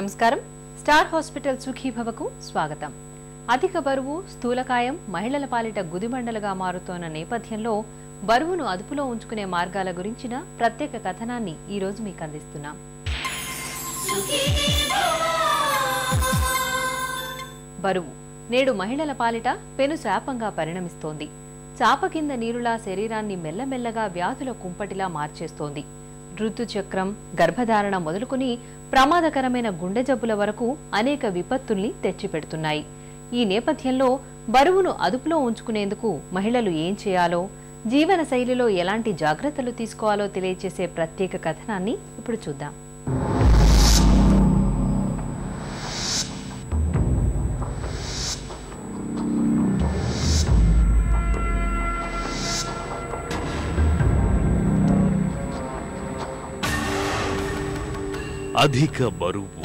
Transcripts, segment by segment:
నమస్కారం. Star hospital సుఖీభవకు స్వాగతం. అధిక బరువు, స్థూలకాయం మహిళల పాలిట గుదిబండలుగా మారుతోన్న నేపథ్యంలో బరువును అదుపులో ఉంచుకునే మార్గాల గురించిన ప్రత్యేక కథనాన్ని ఈ రోజు మీకు అందిస్తున్నాం. బరువు నేడు మహిళల పాలిట పెను శాపంగా పరిణమిస్తోంది. చాప కింద నీరులా శరీరాన్ని మెల్లమెల్లగా వ్యాధుల కుంపటిలా మార్చేస్తోంది. ఋతుచక్రం, గర్భధారణ మొదలుకొని ప్రమాదకరమైన గుండె జబ్బుల వరకు అనేక విపత్తుల్ని తెచ్చిపెడుతున్నాయి. ఈ నేపథ్యంలో బరువును అదుపులో ఉంచుకునేందుకు మహిళలు ఏం చేయాలో, జీవన శైలిలో ఎలాంటి జాగ్రత్తలు తీసుకోవాలో తెలియజేసే ప్రత్యేక కథనాన్ని ఇప్పుడు చూద్దాం. అధిక బరువు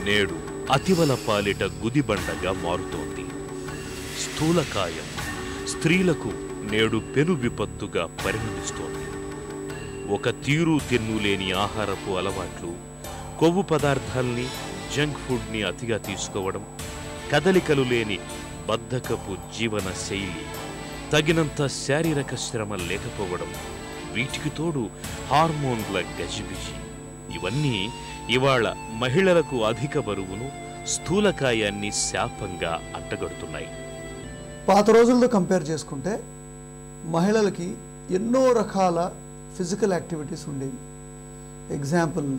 నేడు అతివల పాలిట గుదిబండగా మారుతోంది. స్థూలకాయం స్త్రీలకు నేడు పెను విపత్తుగా పరిణమిస్తోంది. ఒక తీరు తెన్నులేని ఆహారపు అలవాట్లు, కొవ్వు పదార్థాల్ని, జంక్ ఫుడ్ని అతిగా తీసుకోవడం, కదలికలు లేని బద్ధకపు జీవన శైలి, తగినంత శారీరక శ్రమ లేకపోవడం, వీటికి తోడు హార్మోన్ల గజిబిజి, ఇవన్నీ ఇవాళ మహిళలకు అధిక బరువును, స్థూలకాయాన్ని శాపంగా అంటగడుతున్నాయి. పాత రోజులతో కంపేర్ చేసుకుంటే మహిళలకి ఎన్నో రకాల ఫిజికల్ యాక్టివిటీస్ ఉండేవి. ఎగ్జాంపుల్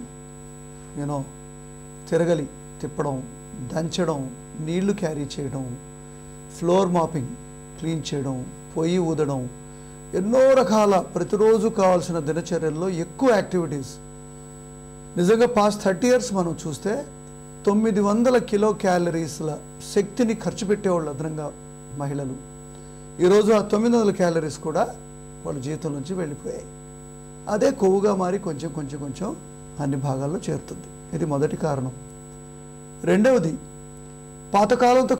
తిరగలి తిప్పడం, దంచడం, నీళ్లు క్యారీ చేయడం, ఫ్లోర్ మాపింగ్ క్లీన్ చేయడం, పొయ్యి ఊదడం, ఎన్నో రకాల ప్రతిరోజు కావాల్సిన దినచర్యల్లో ఎక్కువ యాక్టివిటీస్. నిజంగా పాస్ట్ 30 years మనం చూస్తే 900 కిలోక్యాలరీస్ల శక్తిని ఖర్చు పెట్టేవాళ్ళు అదనంగా మహిళలు. ఈరోజు ఆ 900 క్యాలరీస్ కూడా వాళ్ళ జీవితం నుంచి వెళ్ళిపోయాయి. అదే కొవ్వుగా మారి కొంచెం కొంచెం కొంచెం అన్ని భాగాల్లో చేరుతుంది. ఇది మొదటి కారణం. రెండవది, పాతకాలంతో